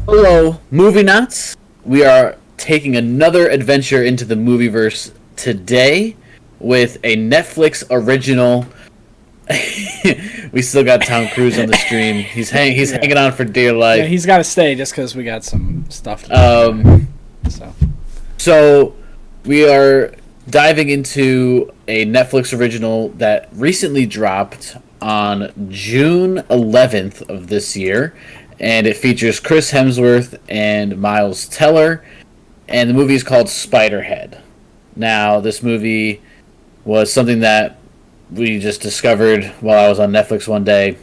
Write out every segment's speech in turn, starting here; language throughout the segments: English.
Hello, movie nuts. We are taking another adventure into the movieverse today with a Netflix original. We still got Tom Cruise on the stream. He's Yeah, hanging on for dear yeah, life. he's got to stay just because we got some stuff to do. Um, So so we are diving into a Netflix original that recently dropped on June 11th of this year, and it features Chris Hemsworth and Miles Teller, and the movie is called Spiderhead. Now, this movie was something that we just discovered while I was on Netflix one day.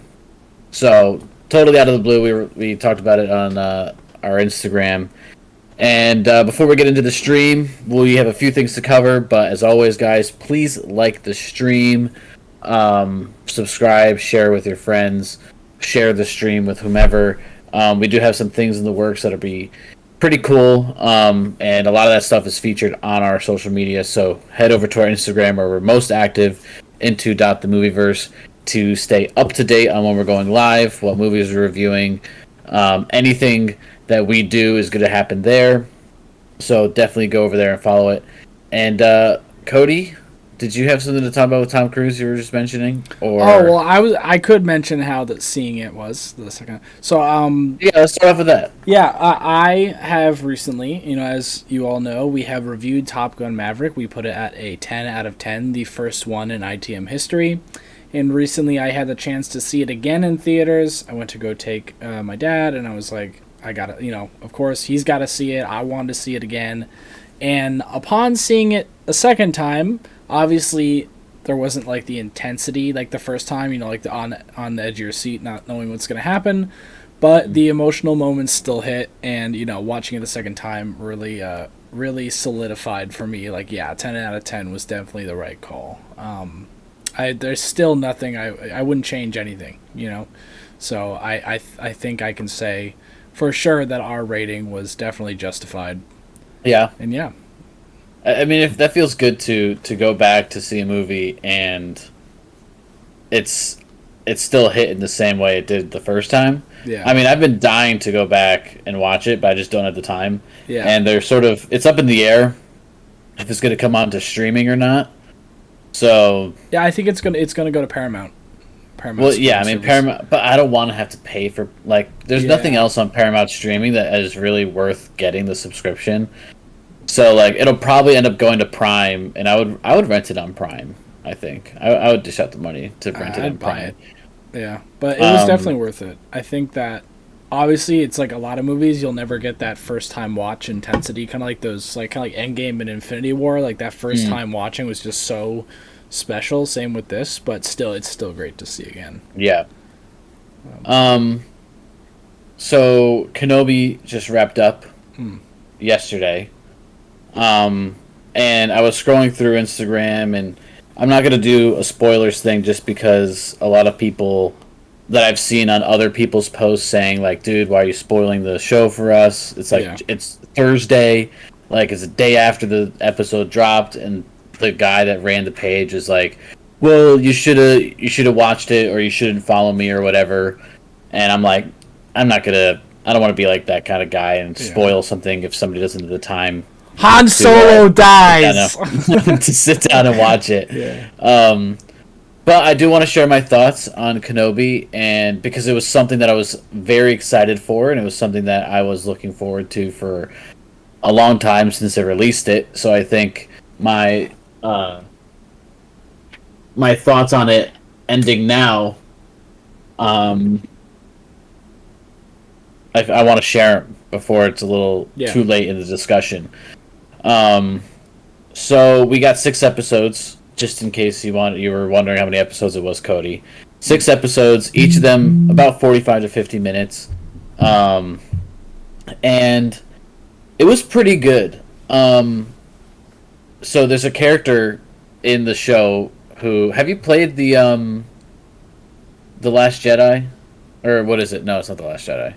So, totally out of the blue, we talked about it on our Instagram. And before we get into the stream, we have a few things to cover. But as always, guys, please like the stream, subscribe, share with your friends, share the stream with whomever. We do have some things in the works that'll be pretty cool, and a lot of that stuff is featured on our social media. So head over to our Instagram where we're most active, into.themovieverse, to stay up to date on when we're going live, what movies we're reviewing, anything that we do is going to happen there. So definitely go over there and follow it. And Cody, did you have something to talk about with Tom Cruise you were just mentioning? oh well, Or I could mention how that seeing it was the second. So yeah, let's start off with that. yeah, I have recently, as you all know, we have reviewed Top Gun Maverick. We put it at a 10 out of 10, the first one in ITM history. And recently, I had the chance to see it again in theaters. I went to go take my dad, and I was like, I gotta, of course, he's got to see it. I wanted to see it again. And upon seeing it a second time, obviously there wasn't like the intensity like the first time, like the on the edge of your seat, not knowing what's gonna happen. But the emotional moments still hit, and watching it the second time really solidified for me. Like, yeah, 10 out of 10 was definitely the right call. There's still nothing I wouldn't change anything. So I think I can say for sure that our rating was definitely justified. Yeah. And yeah, I mean, if that feels good to go back to see a movie and it's still hit in the same way it did the first time. yeah, I mean, I've been dying to go back and watch it, but I just don't have the time. yeah, And they're it's up in the air if it's going to come on to streaming or not. So, yeah. I think it's gonna go to Paramount. well, yeah, I mean service. Paramount, but I don't want to have to pay for there's nothing Yeah, else on Paramount streaming that is really worth getting the subscription. So it'll probably end up going to Prime, and I would rent it on Prime. I think I would dish out the money to rent it on I'd buy Prime. it. Yeah, but it was Um, definitely worth it. I think that obviously it's like a lot of movies you'll never get that first time watch intensity, kind of like those, like kind of like Endgame and Infinity War. Like that first mm, time watching was just so special. Same with this, but still, it's still great to see again. yeah. Um. So Kenobi just wrapped up Hmm. yesterday. Um, and I was scrolling through Instagram, and I'm not gonna do a spoilers thing just because a lot of people that I've seen on other people's posts saying like, "Dude, why are you spoiling the show for us?" It's like Yeah, it's Thursday, like it's a day after the episode dropped, and the guy that ran the page is like, "Well, you should have watched it, or you shouldn't follow me, or whatever." And I'm like, I'm not gonna. I don't want to be like that kind of guy and yeah. spoil something if somebody doesn't have the time Han to Solo kind dies. of to sit down and watch it. Yeah, But I do want to share my thoughts on Kenobi, and because it was something that I was very excited for, and it was something that I was looking forward to for a long time since they released it. So I think uh, my thoughts on it ending now, um, I want to share 'em before it's a little yeah. too late in the discussion. Um, so we got 6 episodes, just in case you were wondering how many episodes it was, Cody. 6 episodes, each of them about 45 to 50 minutes. Um, and it was pretty good. So there's a character in the show who have you played the Last Jedi? Or what is it? No, it's not the Last Jedi.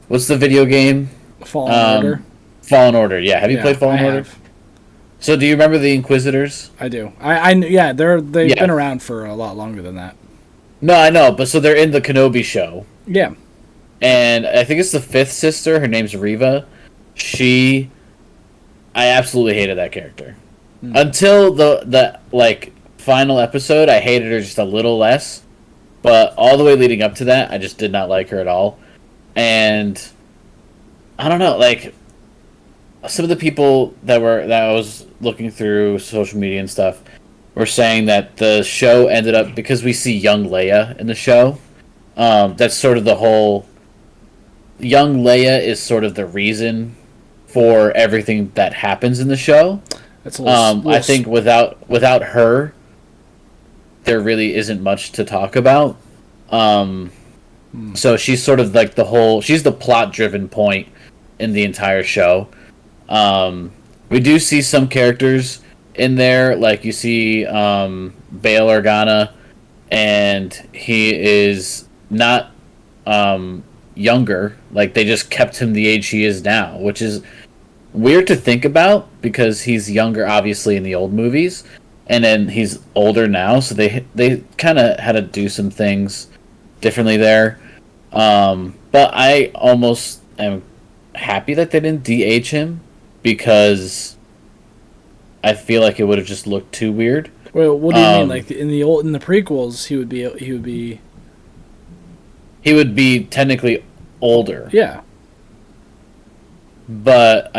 What's the video game? Fallen Order. Um, Fallen Order. Yeah, have you Yeah, played I Fallen Order? have. So do you remember the Inquisitors? I do. Yeah, they've Yeah. been around for a lot longer than that. No, I know, but so they're in the Kenobi show. Yeah. and I think it's the fifth sister. Her name's Riva. She, I absolutely hated that character until the like final episode. I hated her just a little less, but all the way leading up to that, I just did not like her at all. And I don't know, like some of the people that I was looking through social media and stuff were saying that the show ended up because we see young Leia in the show. That's sort of the whole. Young Leia is sort of the reason for everything that happens in the show. That's a little I think without her, there really isn't much to talk about. So she's sort of like she's the plot driven point in the entire show. We do see some characters in there, like you see Bail Organa, and he is not younger. Like they just kept him the age he is now, which is weird to think about because he's younger, obviously, in the old movies, and then he's older now. So they kind of had to do some things differently there. But I almost am happy that they didn't DH him because I feel like it would have just looked too weird. Well, what do you mean? Like in the prequels, he would be technically older. Yeah. But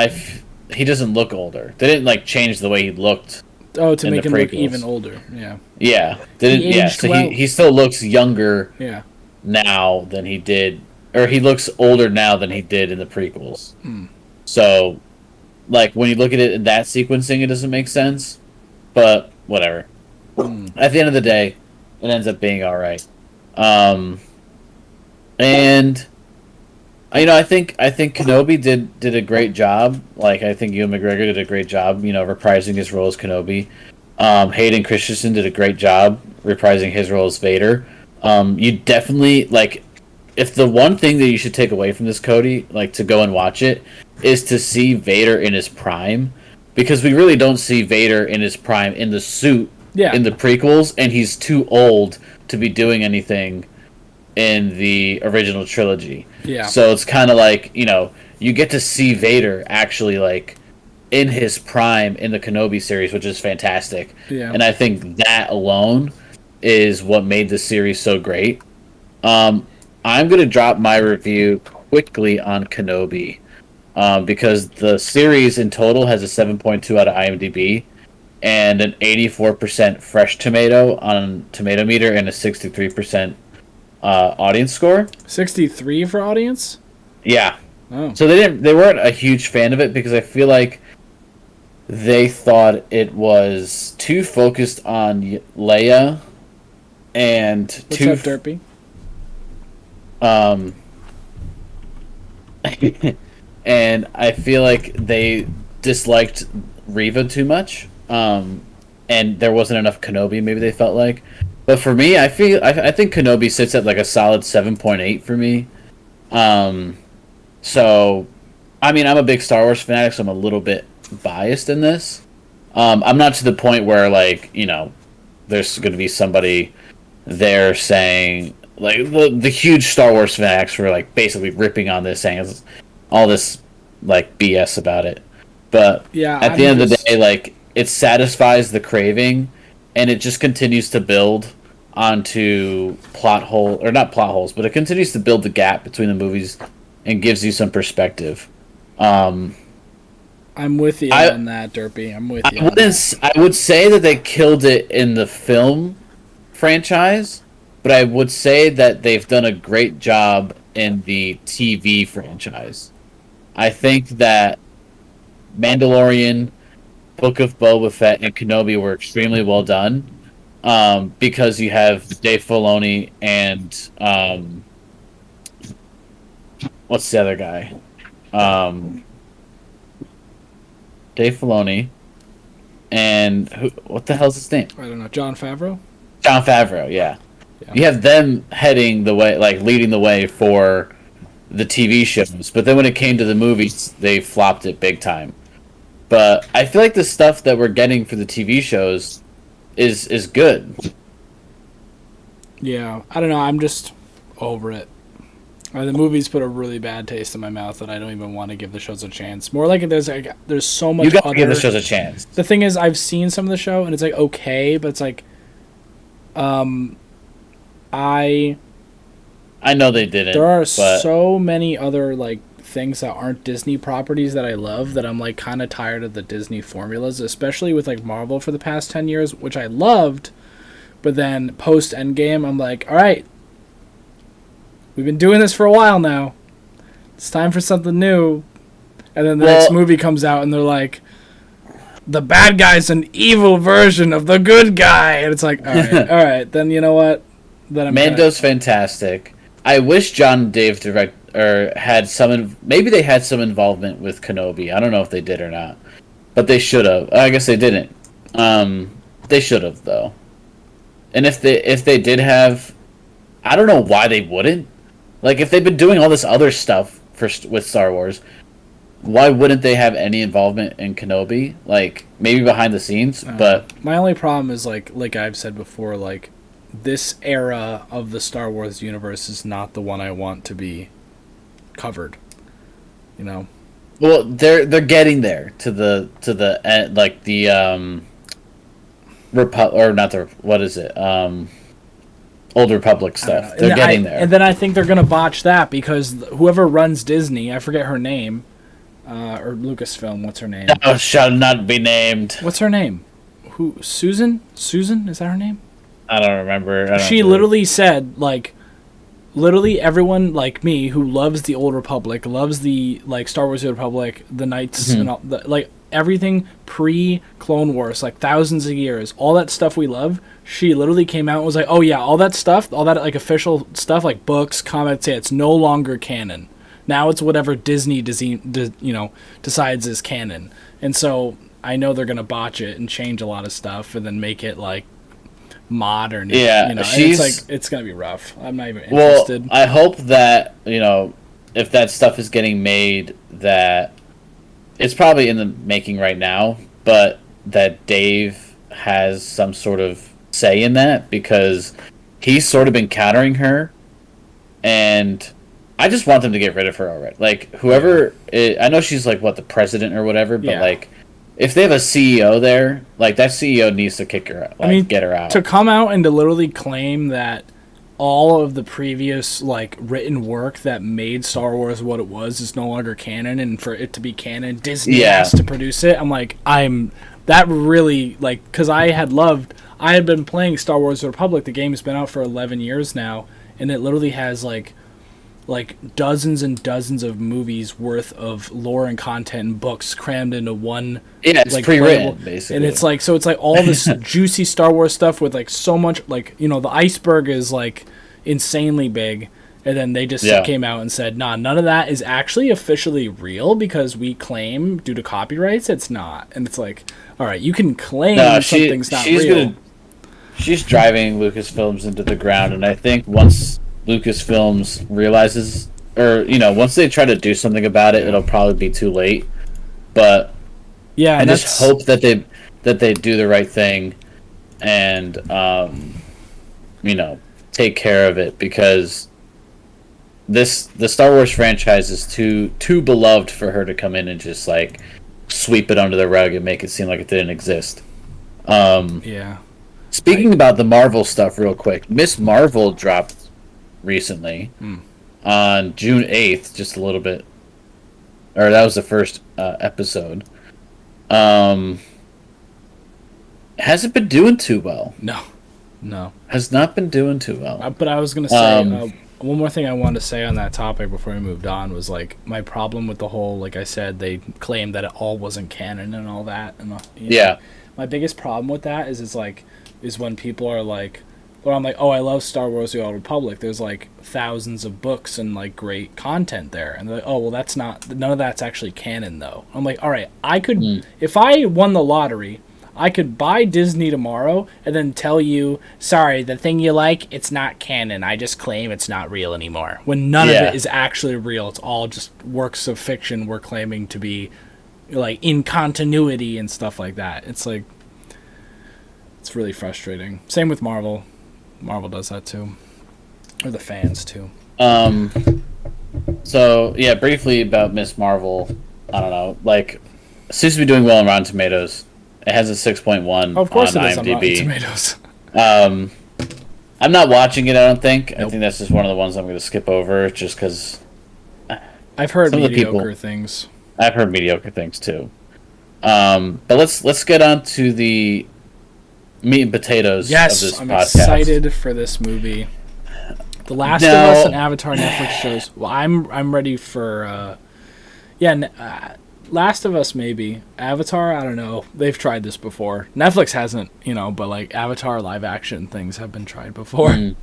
he doesn't look older. They didn't like change the way he looked. Oh, to make him look even older. Yeah. Yeah. He still looks younger. Yeah. Now than he did, or he looks older now than he did in the prequels. So, like when you look at it in that sequencing, it doesn't make sense. But whatever. At the end of the day, it ends up being all right. And I think Kenobi did a great job. Like I think Ewan McGregor did a great job, reprising his role as Kenobi. Hayden Christensen did a great job reprising his role as Vader. You definitely like if the one thing that you should take away from this, Cody, like to go and watch it, is to see Vader in his prime, because we really don't see Vader in his prime in the suit in the prequels, and he's too old to be doing anything in the original trilogy. Yeah. So it's kind of like, you get to see Vader actually like in his prime in the Kenobi series, which is fantastic. Yeah. And I think that alone is what made the series so great. I'm going to drop my review quickly on Kenobi because the series in total has a 7.2 out of IMDb and an 84% fresh tomato on Tomato Meter and a 63% audience score. 63 for audience? Yeah. Oh. So they weren't a huge fan of it because I feel like they thought it was too focused on Leia and What's up, Derpy? And I feel like they disliked Riva too much. And there wasn't enough Kenobi, maybe they felt like. But for me, I think Kenobi sits at like a solid 7.8 for me. So, I mean, I'm a big Star Wars fanatic, so I'm a little bit biased in this. I'm not to the point where, like, there's going to be somebody there saying, like, the huge Star Wars fanatics were, like, basically ripping on this, saying all this, like, BS about it. But at the end of the day, like, it satisfies the craving, and it just continues to build onto not plot holes, but it continues to build the gap between the movies and gives you some perspective. I'm with you on that, Derpy. I'm with you. I would say that they killed it in the film franchise, but I would say that they've done a great job in the TV franchise. I think that Mandalorian, Book of Boba Fett, and Kenobi were extremely well done, because you have Dave Filoni and what's the other guy? Dave Filoni and what the hell's his name? I don't know. Jon Favreau? Jon Favreau, yeah. You have them heading the way, like leading the way for the TV shows, but then when it came to the movies, they flopped it big time. But I feel like the stuff that we're getting for the TV shows is good. Yeah, I don't know. I'm just over it. The movies put a really bad taste in my mouth that I don't even want to give the shows a chance. More like there's so much. You got to other... give the shows a chance. The thing is, I've seen some of the show and it's like okay, but it's like, I know they didn't. There are so many other like things that aren't Disney properties that I love that I'm like kind of tired of the Disney formulas, especially with like Marvel for the past 10 years, which I loved, but then post Endgame I'm like, all right, we've been doing this for a while now, it's time for something new. And then the next movie comes out and they're like, the bad guy's an evil version of the good guy, and it's like, all right, then you know what, then I'm Mando's fantastic. I wish John and Dave had some. Maybe they had some involvement with Kenobi. I don't know if they did or not, but they should have. I guess they didn't. They should have though. And if they did have, I don't know why they wouldn't. Like if they've been doing all this other stuff with Star Wars, why wouldn't they have any involvement in Kenobi? Like maybe behind the scenes, but my only problem is like I've said before, like this era of the Star Wars universe is not the one I want to be covered. You know. Well, they're getting there to the end, like the or not the what is it? Old Republic stuff. They're getting there. And then I think they're gonna botch that because whoever runs Disney, I forget her name, or Lucasfilm. What's her name? Thou shall not be named. What's her name? Who? Susan? Susan? Is that her name? I don't remember. She literally said, like, literally everyone like me who loves the Old Republic, loves the, like, Star Wars Old Republic, the Knights, and all, like, everything pre-Clone Wars, like, thousands of years, all that stuff we love, she literally came out and was like, oh, yeah, all that stuff, all that, like, official stuff, like books, comics, it's no longer canon. Now it's whatever Disney, decides is canon. And so I know they're going to botch it and change a lot of stuff and then make it, like, modern. Yeah, it's like it's gonna be rough. I'm not even interested. Well, I hope that if that stuff is getting made, that it's probably in the making right now, but that Dave has some sort of say in that because he's sort of been countering her, and I just want them to get rid of her already. Like whoever, I know she's like the president or whatever, but like. If they have a CEO there, like that CEO needs to kick her out, get her out. To come out and to literally claim that all of the previous like written work that made Star Wars what it was is no longer canon, and for it to be canon, Disney has to produce it. That really like because I had been playing Star Wars: The Republic. The game's been out for 11 years now, and it literally has like dozens and dozens of movies worth of lore and content and books crammed into one. Yeah, it's pre-written, basically. And it's like all this juicy Star Wars stuff with like so much the iceberg is like insanely big, and then they just came out and said, nah, none of that is actually officially real because we claim due to copyrights it's not. And it's like, all right, you can claim something's not real. She's driving Lucasfilms into the ground, and I think once Lucasfilms realizes, or once they try to do something about it, it'll probably be too late. But I just hope that they do the right thing and take care of it, because the Star Wars franchise is too beloved for her to come in and just like sweep it under the rug and make it seem like it didn't exist. Speaking about the Marvel stuff real quick, Miss Marvel dropped recently on June 8th, just a little bit, or that was the first episode. Hasn't been doing too well. No, has not been doing too well. But I was gonna say one more thing I wanted to say on that topic before we moved on was like my problem with the whole, like I said, they claimed that it all wasn't canon and all that, and my biggest problem with that is when people are like, or I'm like, oh, I love Star Wars: The Old Republic. There's like thousands of books and like great content there, and they're like, oh, well, none of that's actually canon though. I'm like, all right, I could, if I won the lottery, I could buy Disney tomorrow and then tell you, sorry, the thing you like, it's not canon. I just claim it's not real anymore. When none of it is actually real. It's all just works of fiction we're claiming to be like in continuity and stuff like that. It's like, it's really frustrating. Same with Marvel. Marvel does that too, or the fans too. So yeah, briefly about Miss Marvel. I don't know. Like, it seems to be doing well on Rotten Tomatoes. It has a 6.1 Oh, of on course it is on Rotten IMDb. Tomatoes. Um, I'm not watching it. I don't think. I Nope. think that's just one of the ones I'm going to skip over, just because I've heard some of the mediocre people. things. I've heard mediocre things too. But let's get on to the meat and potatoes of Yes, this I'm podcast. excited for this movie. The Last of Now- Us and Avatar Netflix shows. Well, I'm ready for. Last of Us maybe. Avatar, I don't know. They've tried this before. Netflix hasn't, but like Avatar live action things have been tried before. Mm.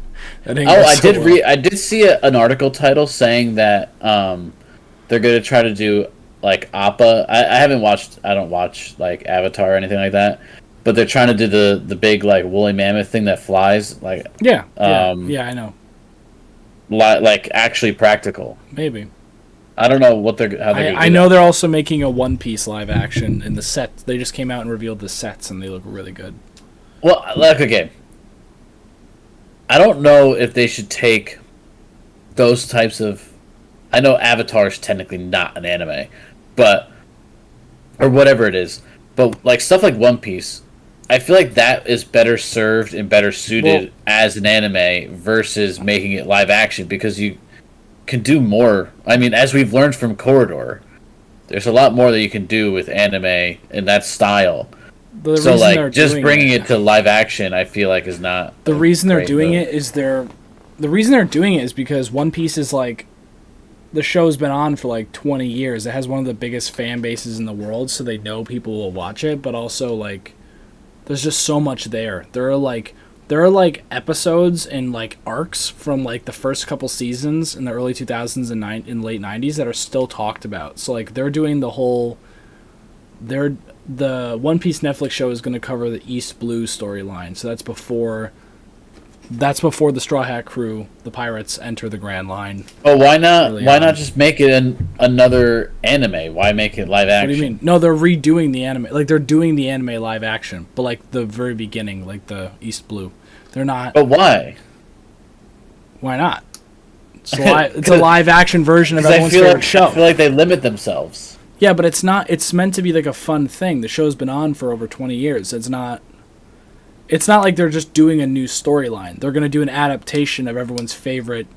I I did see an article title saying that they're going to try to do like Appa. I haven't watched. I don't watch like Avatar or anything like that. But they're trying to do the big like woolly mammoth thing that flies like Yeah, I know. like actually practical. Maybe. I don't know what they're how they're. Gonna do I know that. they're also making a One Piece live action in the set. They just came out and revealed the sets, and they look really good. Well, like okay. I don't know if they should take those types of. I know Avatar is technically not an anime, but or whatever it is, but like stuff like One Piece, I feel like that is better served and better suited as an anime versus making it live action because you can do more. I mean, as we've learned from Corridor, there's a lot more that you can do with anime in that style. The So reason they're like just doing bringing it to live action, I feel like is not the a reason they're great doing move. it is the reason they're doing it is because One Piece is like the show's been on for like 20 years. It has one of the biggest fan bases in the world, so they know people will watch it, but also like there's just so much there. There are like episodes and like arcs from like the first couple seasons in the early 2000s and in late 90s that are still talked about. So like they're doing the One Piece Netflix show is going to cover the East Blue storyline. So that's before the Straw Hat Crew, the pirates, enter the Grand Line. Oh, why not? Early Why on. not just make it another anime? Why make it live action? What do you mean? No, they're redoing the anime. Like they're doing the anime live action, but like the very beginning, like the East Blue. They're not. But why? Why not? It's a live action version of everyone's favorite show. I feel like they limit themselves. Yeah, but it's not. It's meant to be like a fun thing. The show's been on for over 20 years. It's not like they're just doing a new storyline. They're going to do an adaptation of everyone's favorite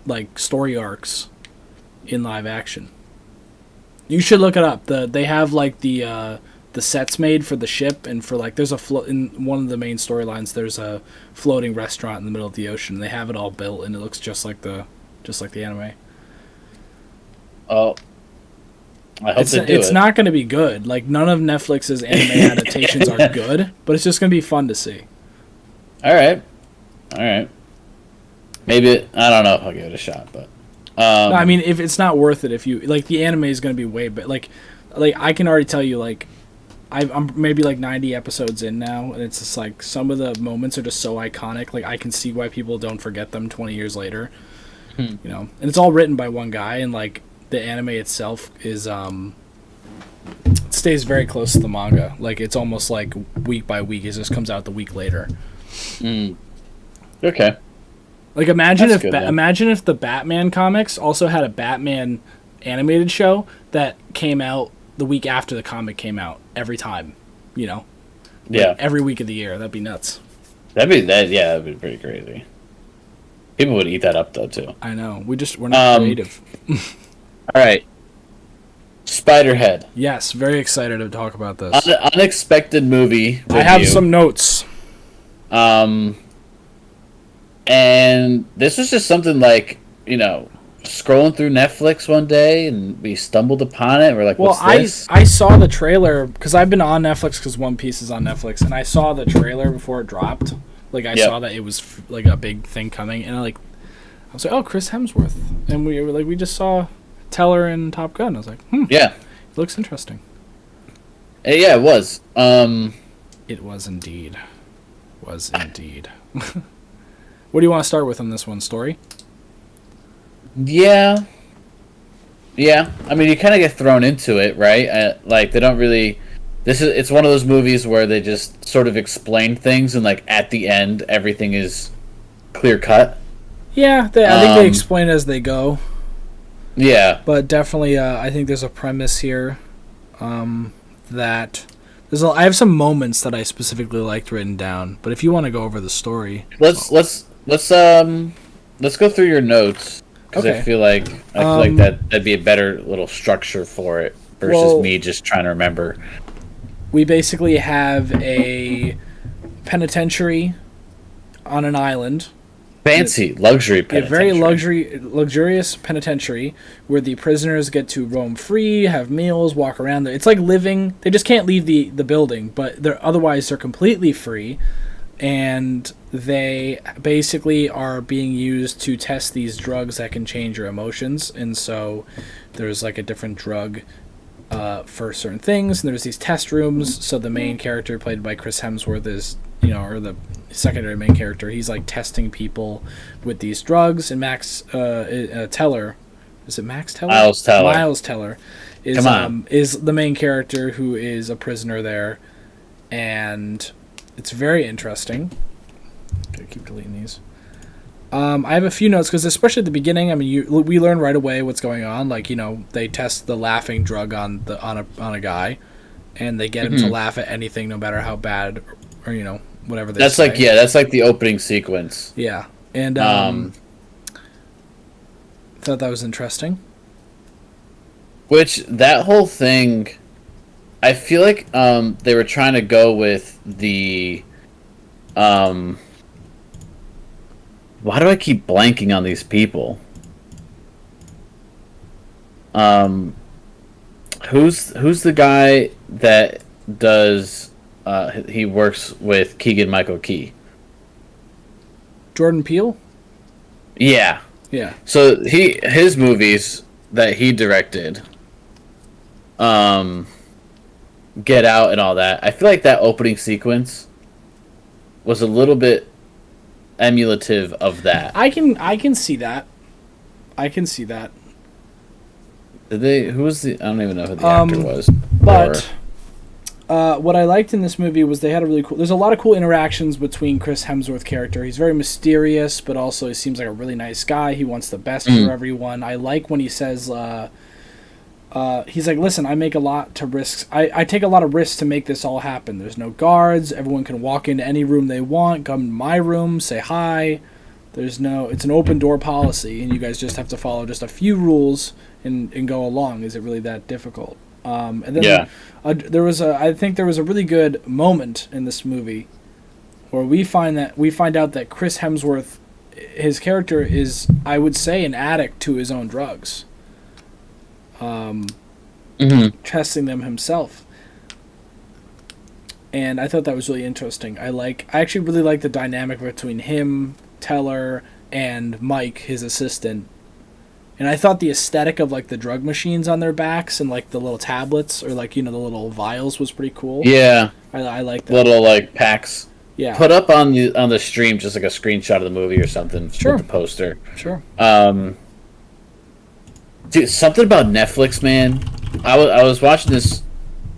like story arcs in live action. You should look it up. They have like the sets made for the ship and for like there's in one of the main storylines there's a floating restaurant in the middle of the ocean. They have it all built and it looks just like the anime. Oh, I hope they do It's it. not going to be good. Like none of Netflix's anime adaptations are good, but it's just going to be fun to see. All right. Maybe I don't know if I'll give it a shot, but No, I mean, if it's not worth it, if you like, the anime is going to be way, but like I can already tell you, like, I'm maybe like 90 episodes in now, and it's just like some of the moments are just so iconic. Like I can see why people don't forget them 20 years later. And it's all written by one guy, and like the anime itself is it stays very close to the manga. Like it's almost like week by week. It just comes out the week later. Okay. Like imagine That's if good, imagine if the Batman comics also had a Batman animated show that came out the week after the comic came out every time, Yeah. every week of the year. That'd be nuts. That'd be pretty crazy. People would eat that up though too. I know. We're not creative. All right. Spiderhead. Yes, very excited to talk about this. Unexpected movie. I have review. some notes. And this was just something like, scrolling through Netflix one day and we stumbled upon it. And we're like, Well, what's this? I saw the trailer because I've been on Netflix because One Piece is on Netflix, and I saw the trailer before it dropped. Like I saw that it was like a big thing coming, and I was like, oh, Chris Hemsworth, and we just saw Teller in Top Gun. I was like, Yeah. it looks interesting. Yeah, it was. It was indeed. Was indeed. What do you want to start with on this one? Story? Yeah. I mean, you kind of get thrown into it, right? Like they don't really. It's one of those movies where they just sort of explain things, and like at the end, everything is clear cut. Yeah, I think they explain it as they go. Yeah. But definitely, I think there's a premise here that I have some moments that I specifically liked written down. But if you want to go over the story, Let's go through your notes because okay. I feel like that'd be a better little structure for it versus Well, me just trying to remember. we basically have a penitentiary on an island. Fancy luxury A very penitentiary. luxurious penitentiary where the prisoners get to roam free, have meals, walk around. It's like living. They just can't leave the building, but they're completely free, and they basically are being used to test these drugs that can change your emotions. And so there's like a different drug for certain things, and there's these test rooms. So the main character, played by Chris Hemsworth, is or the secondary main character, he's like testing people with these drugs. And Max Teller, is it Max Teller? Miles Teller is the main character, who is a prisoner there, and it's very interesting. Okay, keep deleting these. I have a few notes because, especially at the beginning, I mean, we learn right away what's going on. Like, they test the laughing drug on a guy, and they get him to laugh at anything, no matter how bad or whatever they say. That's like the opening sequence. Yeah, and thought that was interesting. Which that whole thing, I feel like they were trying to go with the why do I keep blanking on these people? Who's the guy that does he works with Keegan-Michael Key? Jordan Peele? Yeah. Yeah. So his movies that he directed, Get Out and all that, I feel like that opening sequence was a little bit emulative of that. I can see that. I can see that. Did they? Who was the? I don't even know who the actor was. But what I liked in this movie was they had a really cool. There's a lot of cool interactions between Chris Hemsworth character. He's very mysterious, but also he seems like a really nice guy. He wants the best for everyone. I like when he says, he's like, "Listen, I make a lot to risks. I take a lot of risks to make this all happen. There's no guards. Everyone can walk into any room they want. Come to my room, say hi. It's an open door policy, and you guys just have to follow just a few rules and go along. Is it really that difficult?" And then I think there was a really good moment in this movie where we find out that Chris Hemsworth, his character, is, I would say, an addict to his own drugs. Testing them himself. And I thought that was really interesting. I actually really like the dynamic between him, Teller, and Mike, his assistant. And I thought the aesthetic of like the drug machines on their backs and like the little tablets, or like the little vials, was pretty cool. Yeah, I like that. Little like packs. Yeah. Put up on the stream just like a screenshot of the movie or something. Sure. With the poster. Sure. Dude, something about Netflix, man. I was watching this.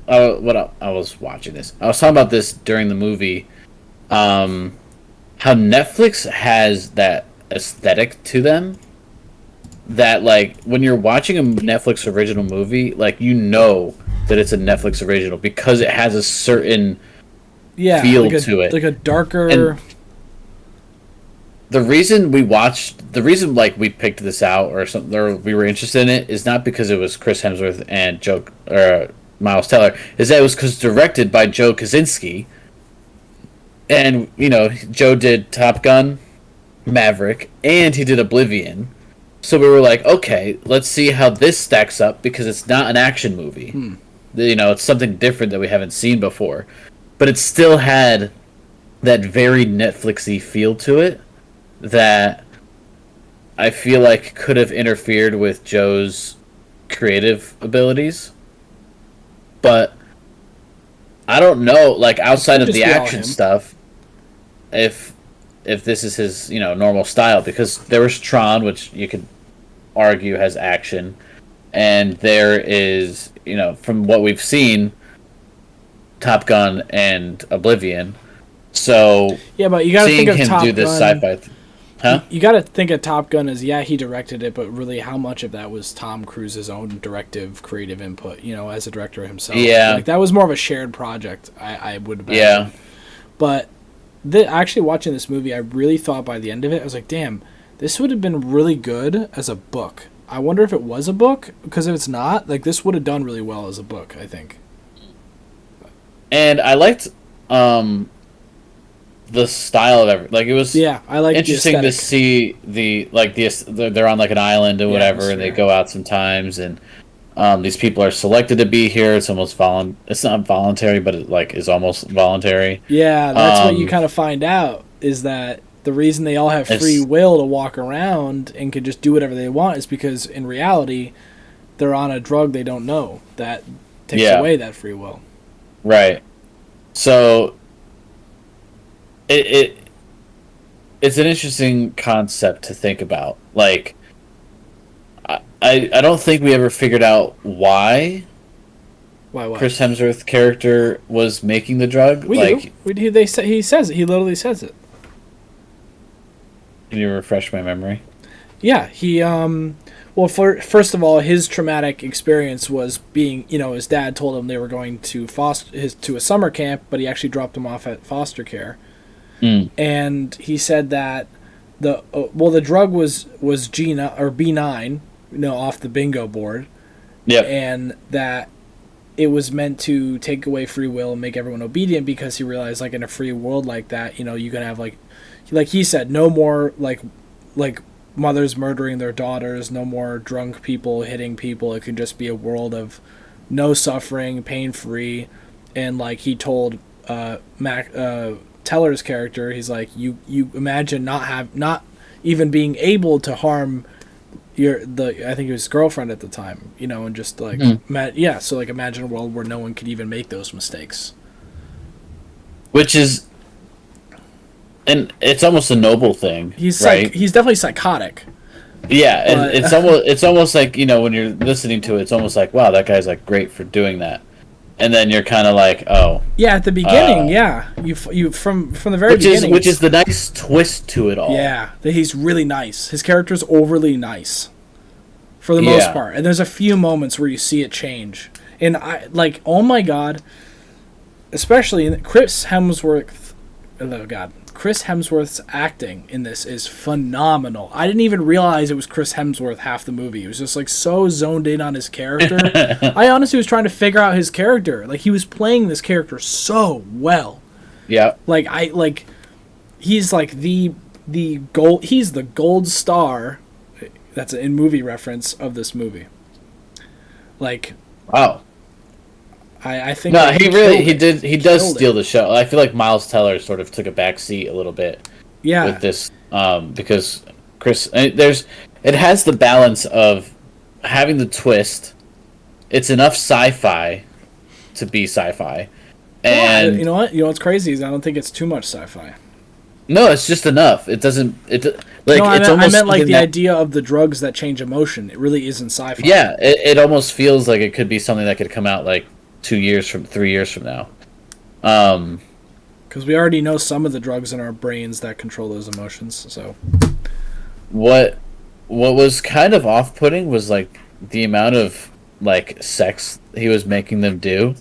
I was watching this. I was talking about this during the movie. How Netflix has that aesthetic to them. That, like, when you're watching a Netflix original movie, like, that it's a Netflix original because it has a certain feel to it. Like a darker... And the reason like we picked this out or something, or we were interested in it, is not because it was Chris Hemsworth and Miles Teller. Is that it was because directed by Joe Kosinski. And, Joe did Top Gun, Maverick, and he did Oblivion. So we were like, okay, let's see how this stacks up, because it's not an action movie. It's something different that we haven't seen before. But it still had that very Netflixy feel to it that I feel like could have interfered with Joe's creative abilities. But I don't know, like, outside of the action stuff, if this is his, normal style, because there was Tron, which you could argue has action, and there is, from what we've seen, Top Gun and Oblivion. So yeah, but you got to think of him Top do this Gun. sci-fi. Huh? You got to think of Top Gun as, yeah, he directed it, but really how much of that was Tom Cruise's own directive, creative input, as a director himself. Yeah. Like, that was more of a shared project, I would imagine. Yeah. But actually watching this movie, I really thought by the end of it, I was like, damn, this would have been really good as a book. I wonder if it was a book, because if it's not, like, this would have done really well as a book, I think. And I liked the style of it. Like, it was I like interesting to see they're on like an island or whatever, and they go out sometimes, and these people are selected to be here. It's almost it's not voluntary, but it like is almost voluntary. Yeah, that's what you kind of find out, is that the reason they all have free will to walk around and can just do whatever they want is because in reality they're on a drug they don't know that takes away that free will. Right. So it's an interesting concept to think about. Like, I don't think we ever figured out why Chris Hemsworth's character was making the drug. He says it. He literally says it. Can you refresh my memory? Yeah, he first of all, his traumatic experience was being, his dad told him they were going to to a summer camp, but he actually dropped him off at foster care. And he said that the drug was B9, off the bingo board. Yep. And that it was meant to take away free will and make everyone obedient, because he realized, like, in a free world like that, you can have like he said, no more like mothers murdering their daughters, no more drunk people hitting people. It can just be a world of no suffering, pain-free. And like he told Teller's character, he's like, you imagine not even being able to harm I think it was his girlfriend at the time, and just like so like imagine a world where no one could even make those mistakes. Which is, and it's almost a noble thing. He's right? He's definitely psychotic. Yeah, and it's almost like, when you're listening to it, it's almost like, wow, that guy's like great for doing that. And then you're kind of like, oh. Yeah, at the beginning, you from the very beginning. Which is the nice twist to it all. Yeah, that he's really nice. His character's overly nice, for the most part. And there's a few moments where you see it change. And I like, oh my god, especially in Chris Hemsworth. Oh god, Chris Hemsworth's acting in this is phenomenal. I didn't even realize it was Chris Hemsworth half the movie. He was just like so zoned in on his character. I honestly was trying to figure out his character. Like, he was playing this character so well. Yeah. He's like the gold. He's the gold star. That's an in-movie reference of this movie. Like, wow. I think he does steal the show. I feel like Miles Teller sort of took a back seat a little bit. Yeah. With this, because Chris, it has the balance of having the twist. It's enough sci-fi to be sci-fi, and you know what? You know what's crazy is I don't think it's too much sci-fi. No, it's just enough. It doesn't. I meant like the idea of the drugs that change emotion. It really isn't sci-fi. Yeah, it almost feels like it could be something that could come out like 3 years from now. Because we already know some of the drugs in our brains that control those emotions. So, what was kind of off-putting was like the amount of like sex he was making them do.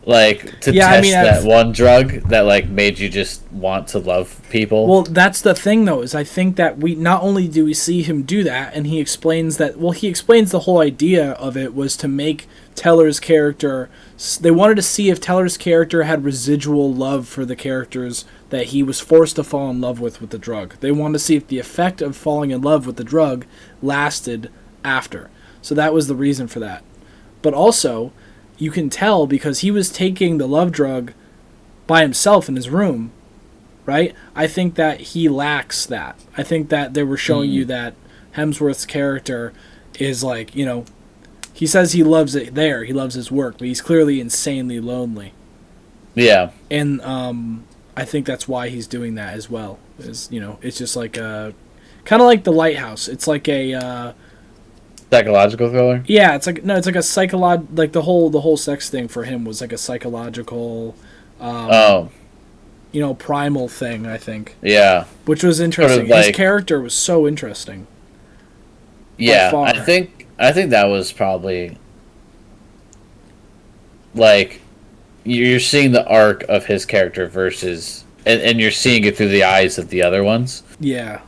Like, to test that one drug that like made you just want to love people. Well, that's the thing though, is I think that we not only do we see him do that, and he explains the whole idea of it was to make Teller's character, they wanted to see if Teller's character had residual love for the characters that he was forced to fall in love with the drug. They wanted to see if the effect of falling in love with the drug lasted after. So that was the reason for that. But also, you can tell because he was taking the love drug by himself in his room, right? I think that he lacks that. I think that they were showing you that Hemsworth's character is like, he says he loves it there, he loves his work, but he's clearly insanely lonely. Yeah. And I think that's why he's doing that as well. Is it's just like a kind of like The Lighthouse. It's like a psychological thriller? Yeah, it's like a like the whole sex thing for him was like a psychological primal thing, I think. Yeah. Which was interesting. Like, his character was so interesting. Yeah, I think that was probably like you're seeing the arc of his character versus and you're seeing it through the eyes of the other ones. Yeah.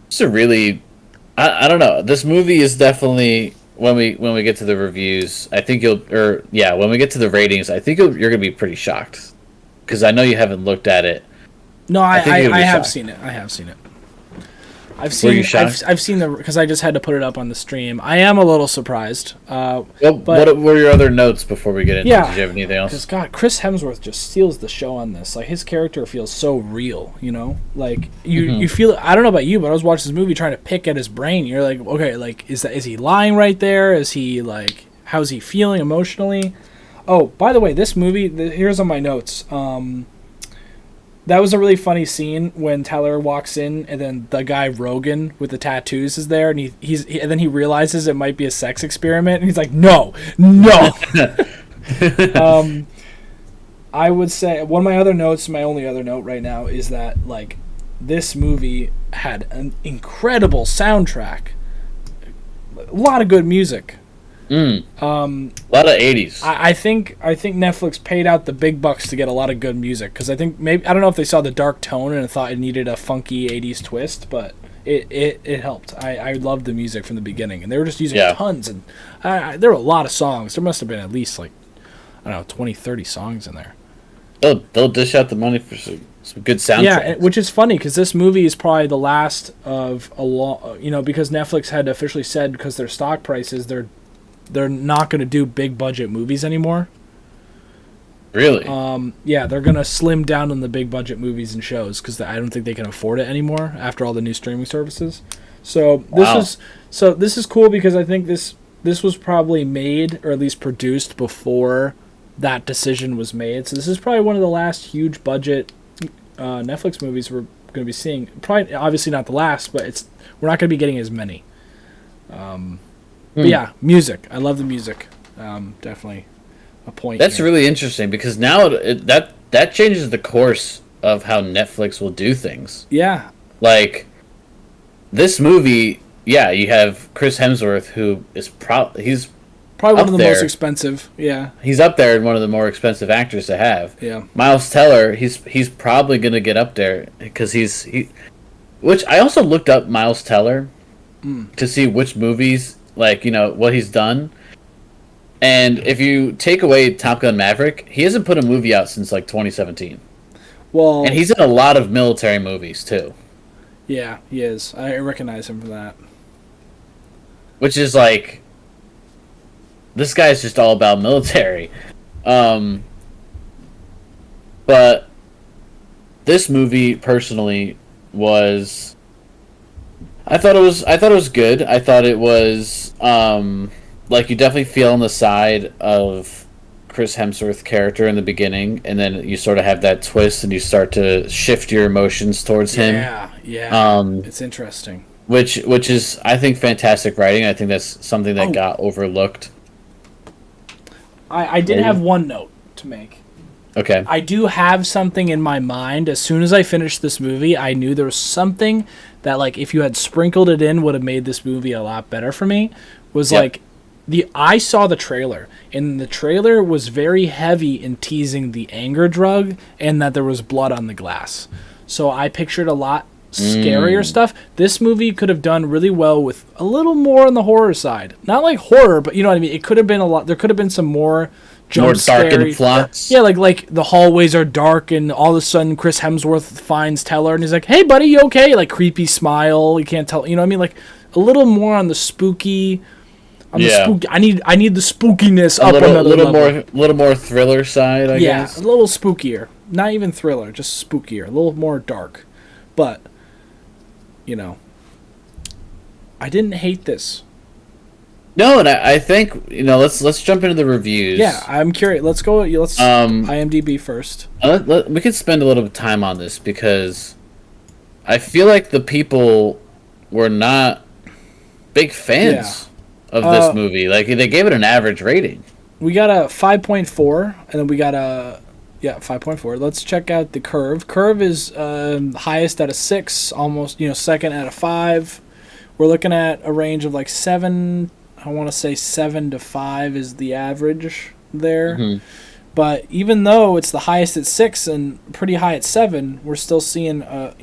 It's a really I don't know. This movie is definitely when we get to the reviews, I think when we get to the ratings, I think you're gonna be pretty shocked because I know you haven't looked at it. No, I have shocked. seen it. I have seen it. Were you shocked? I've seen because I just had to put it up on the stream. I am a little surprised. Well, what were your other notes before we get into it? Did you have anything else? Because God, Chris Hemsworth just steals the show on this. Like his character feels so real, Like you feel. I don't know about you, but I was watching this movie trying to pick at his brain. You're like, okay, like is he lying right there? Is he like how's he feeling emotionally? Oh, by the way, this movie. Here's on my notes. That was a really funny scene when Teller walks in, and then the guy Rogan with the tattoos is there, and and then he realizes it might be a sex experiment, and he's like, "No." I would say one of my other notes, my only other note right now, is that like this movie had an incredible soundtrack, a lot of good music. A lot of 80s. I think Netflix paid out the big bucks to get a lot of good music because I think maybe I don't know if they saw the dark tone and thought it needed a funky 80s twist, but it helped. I loved the music from the beginning, and they were just using tons, and there were a lot of songs. There must have been at least like I don't know 20, 30 songs in there. They'll dish out the money for some good soundtracks. Yeah, which is funny because this movie is probably the last of a long, because Netflix had officially said because their stock prices they're not going to do big budget movies anymore. Really? Yeah, they're going to slim down on the big budget movies and shows because I don't think they can afford it anymore after all the new streaming services. So this is cool because I think this was probably made or at least produced before that decision was made. So this is probably one of the last huge budget Netflix movies we're going to be seeing. Probably, obviously not the last, but we're not going to be getting as many. But yeah, music. I love the music. Definitely a point. That's here. really interesting because now that changes the course of how Netflix will do things. Yeah. Like this movie, yeah, you have Chris Hemsworth who is he's probably one of the most expensive. Yeah. He's up there and one of the more expensive actors to have. Yeah. Miles Teller, he's probably going to get up there because which I also looked up Miles Teller to see which movies what he's done. And if you take away Top Gun Maverick, he hasn't put a movie out since like 2017. Well, and he's in a lot of military movies too. Yeah, he is. I recognize him for that. Which is like, this guy's just all about military. But this movie personally was. I thought it was good. I thought it was like you definitely feel on the side of Chris Hemsworth character in the beginning, and then you sort of have that twist, and you start to shift your emotions towards him. Yeah. It's interesting. Which is I think fantastic writing. I think that's something that got overlooked. I did have one note to make. Okay. I do have something in my mind. As soon as I finished this movie, I knew there was something that, like, if you had sprinkled it in, would have made this movie a lot better for me. I saw the trailer, and the trailer was very heavy in teasing the anger drug and that there was blood on the glass. So I pictured a lot scarier stuff. This movie could have done really well with a little more on the horror side. Not like horror, but you know what I mean? It could have been a lot. There could have been some more dark and plots. Yeah, like the hallways are dark, and all of a sudden Chris Hemsworth finds Teller, and he's like, "Hey, buddy, you okay?" Like creepy smile. You can't tell. You know what I mean? Like a little more on the spooky. I need the spookiness up another level. A little more thriller side. I guess. Yeah, a little spookier. Not even thriller, just spookier. A little more dark, but I didn't hate this. No, and I think let's jump into the reviews. Yeah, I'm curious. Let's go. Let's IMDb first. We could spend a little bit of time on this because I feel like the people were not big fans of this movie. Like they gave it an average rating. We got a 5.4, and then we got a Yeah, 5.4. Let's check out the curve. Curve is highest at a 6, almost, second at a 5. We're looking at a range of like 7. I want to say 7 to 5 is the average there. Mm-hmm. But even though it's the highest at 6 and pretty high at 7, we're still seeing, we're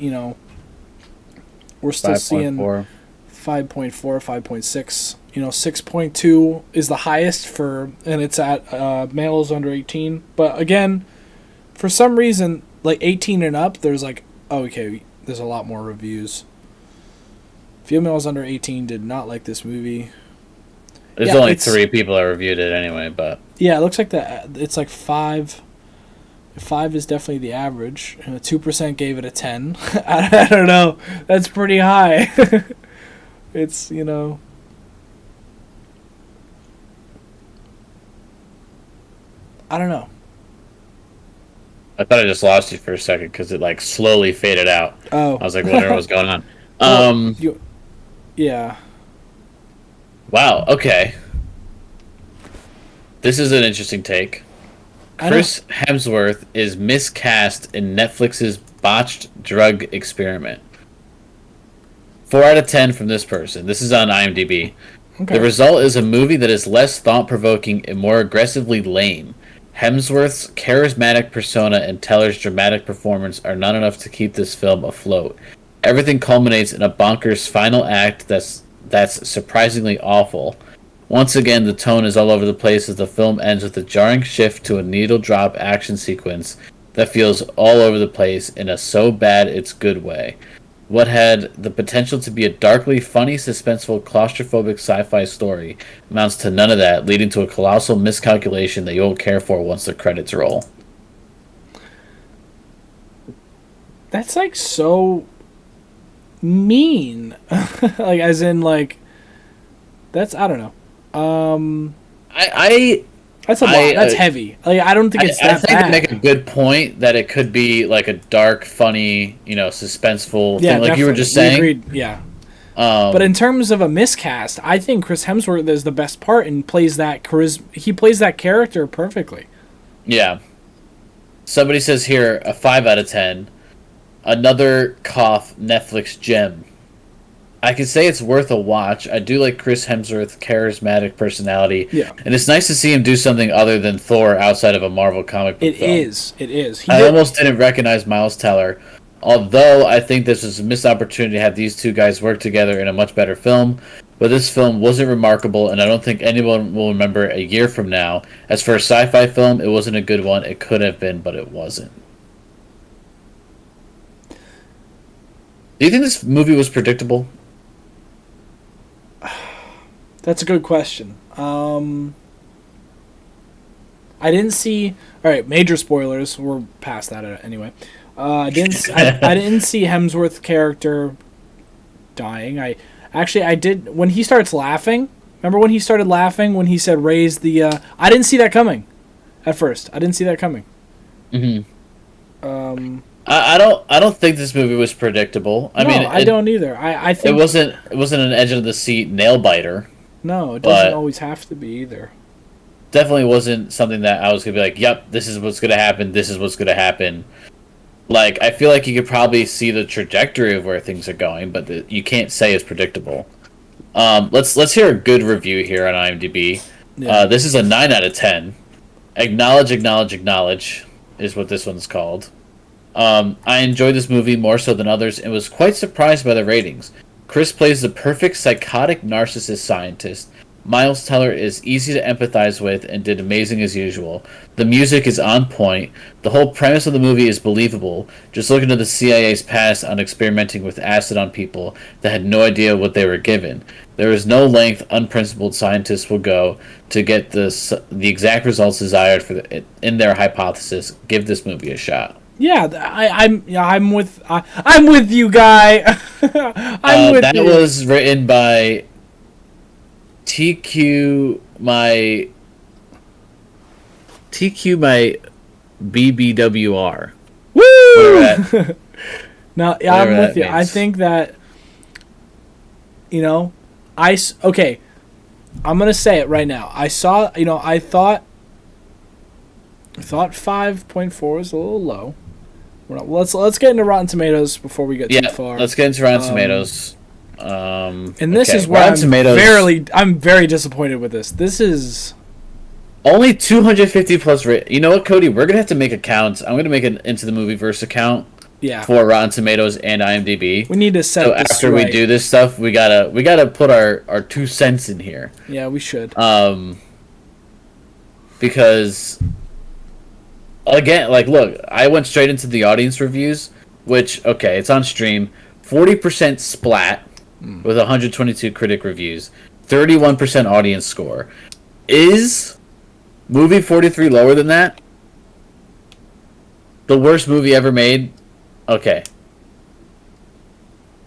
still 5.4. seeing 5.4, 5.6. 6.2 is the highest and it's at males under 18. But again, for some reason, like 18 and up, there's there's a lot more reviews. Females under 18 did not like this movie. There's only 3 people that reviewed it anyway, but... Yeah, it looks like it's like 5. 5 is definitely the average. 2% gave it a 10. I don't know. That's pretty high. It's, I don't know. I thought I just lost you for a second because it slowly faded out. Oh. I was wondering what was going on. Yeah. Wow, okay. This is an interesting take. Chris Hemsworth is miscast in Netflix's botched drug experiment. 4 out of 10 from this person. This is on IMDb. Okay. The result is a movie that is less thought-provoking and more aggressively lame. Hemsworth's charismatic persona and Teller's dramatic performance are not enough to keep this film afloat. Everything culminates in a bonkers final act that's surprisingly awful. Once again, the tone is all over the place as the film ends with a jarring shift to a needle-drop action sequence that feels all over the place in a so bad it's good way. What had the potential to be a darkly funny, suspenseful, claustrophobic sci-fi story amounts to none of that, leading to a colossal miscalculation that you won't care for once the credits roll. That's so mean. As in that's, I don't know. That's a lot. That's heavy. I don't think it's that bad. I think they make a good point that it could be a dark, funny, suspenseful thing, like you were just saying. Agreed. Yeah. But in terms of a miscast, I think Chris Hemsworth is the best part and plays that he plays that character perfectly. Yeah. Somebody says here a 5 out of 10. Another cough Netflix gem. I can say it's worth a watch. I do like Chris Hemsworth's charismatic personality. Yeah. And it's nice to see him do something other than Thor outside of a Marvel comic book film. It is. I almost didn't recognize Miles Teller, although I think this was a missed opportunity to have these two guys work together in a much better film. But this film wasn't remarkable, and I don't think anyone will remember it a year from now. As for a sci-fi film, it wasn't a good one. It could have been, but it wasn't. Do you think this movie was predictable? That's a good question. I didn't see. All right, major spoilers. We're past that anyway. I didn't see Hemsworth's character dying. I did when he starts laughing. Remember when he started laughing when he said raise the? I didn't see that coming. At first, I didn't see that coming. Mm-hmm. I don't think this movie was predictable. I don't either. I think it wasn't an edge of the seat nail biter. No, it doesn't always have to be either. Definitely wasn't something that I was gonna be like, "Yep, this is what's gonna happen. This is what's gonna happen." I feel like you could probably see the trajectory of where things are going, but you can't say it's predictable. Let's hear a good review here on IMDb. Yeah. This is a 9 out of 10. Acknowledge is what this one's called. I enjoyed this movie more so than others and was quite surprised by the ratings. Chris plays the perfect psychotic narcissist scientist. Miles Teller is easy to empathize with and did amazing as usual. The music is on point. The whole premise of the movie is believable. Just look into the CIA's past on experimenting with acid on people that had no idea what they were given. There is no length unprincipled scientists will go to get the exact results desired in their hypothesis. Give this movie a shot. Yeah, I'm with you, guy. That was written by TQ my BBWR. Woo! No, yeah, I'm with you. Means. I think that okay. I'm gonna say it right now. I thought I thought 5.4 was a little low. Let's get into Rotten Tomatoes before we get too far. Let's get into Rotten Tomatoes. And this is where I'm very disappointed with this. This is only 250 plus. You know what, Cody? We're gonna have to make accounts. I'm gonna make an Into the Movieverse account. Yeah. For Rotten Tomatoes and IMDb. We need to set so this after right. we do this stuff, we gotta put our 2 cents in here. Yeah, we should. Because again, like, look, I went straight into the audience reviews, which, okay, it's on stream. 40% splat with 122 critic reviews, 31% audience score. Is movie 43 lower than that? The worst movie ever made? Okay.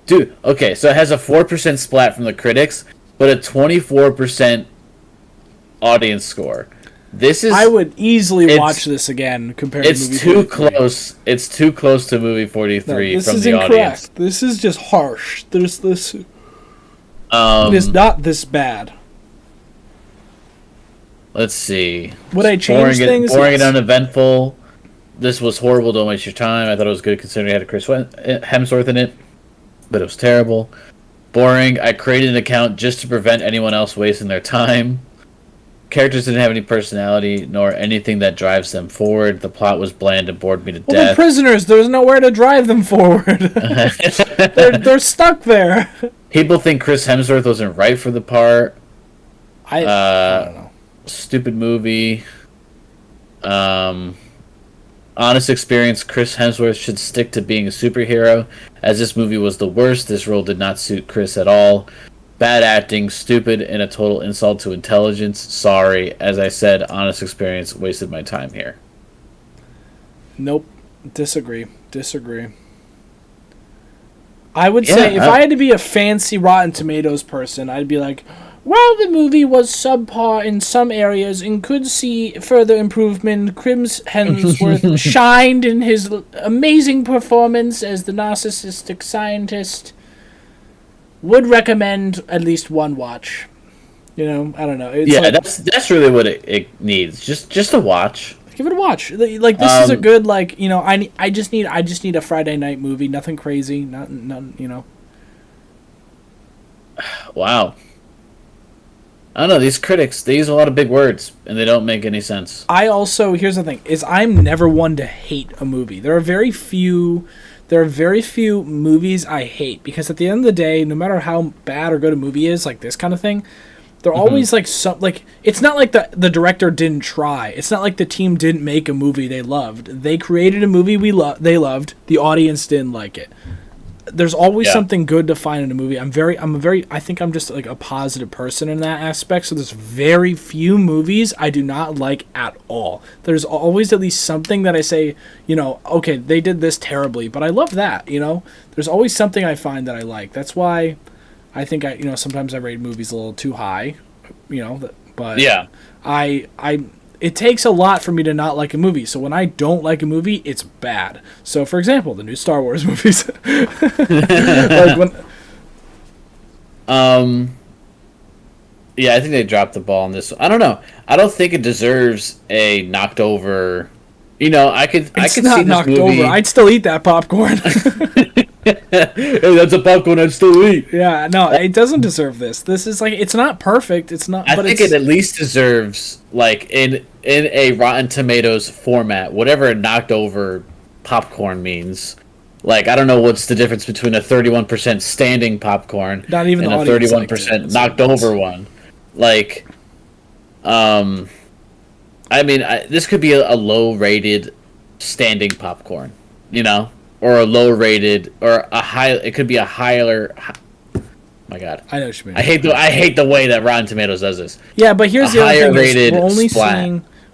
Dude, okay, so it has a 4% splat from the critics, but a 24% audience score. I would easily watch this again compared to movie 43. It's too close. It's too close to movie 43 from the audience. This is just harsh. There's this. It is not this bad. Let's see. Would I change things? Boring and uneventful. This was horrible. Don't waste your time. I thought it was good considering it had Chris Hemsworth in it, but it was terrible. Boring. I created an account just to prevent anyone else wasting their time. Characters didn't have any personality nor anything that drives them forward. The plot was bland and bored me to death. They're prisoners. There's nowhere to drive them forward. they're stuck there. People think Chris Hemsworth wasn't right for the part. I don't know. Stupid movie. Honest experience, Chris Hemsworth should stick to being a superhero, as this movie was the worst. This role did not suit Chris at all. Bad acting, stupid, and a total insult to intelligence. Sorry. As I said, honest experience, wasted my time here. Nope. Disagree. I would say, if I had to be a fancy Rotten Tomatoes person, I'd be like, while the movie was subpar in some areas and could see further improvement, Chris Hemsworth shined in his amazing performance as the narcissistic scientist. Would recommend at least one watch. You know, I don't know. It's that's really what it needs. Just a watch. Give it a watch. Like, this is a good, like, you know, I just need a Friday night movie. Nothing crazy. Nothing, you know. Wow. I don't know, these critics, they use a lot of big words, and they don't make any sense. Here's the thing, is I'm never one to hate a movie. There are very few movies I hate, because at the end of the day, no matter how bad or good a movie is, like this kind of thing, they're always like, it's not like the director didn't try. It's not like the team didn't make a movie they loved. They created a movie they loved, the audience didn't like it. There's always something good to find in a movie. I think I'm just like a positive person in that aspect. So there's very few movies I do not like at all. There's always at least something that I say, you know, okay, they did this terribly, but I love that, you know. There's always something I find that I like. That's why I think sometimes I rate movies a little too high, you know, but yeah. It takes a lot for me to not like a movie. So when I don't like a movie, it's bad. So, for example, the new Star Wars movies. Yeah, I think they dropped the ball on this. I don't know. I don't think it deserves a knocked over. You know, I could not see this knocked movie. over. I'd still eat that popcorn. Hey, that's a popcorn I'd still eat. Yeah, no, it doesn't deserve this. This is like, it's not perfect. It's not. I think it at least deserves, like, in a Rotten Tomatoes format, whatever a knocked over popcorn means. Like, I don't know what's the difference between a 31% standing popcorn not even and a 31% knocked over one. Like, I mean, this could be a low-rated standing popcorn, you know, or a low-rated, or a high. It could be a higher. My God, I know what you mean. I hate the way that Rotten Tomatoes does this. Yeah, but here's the other thing: is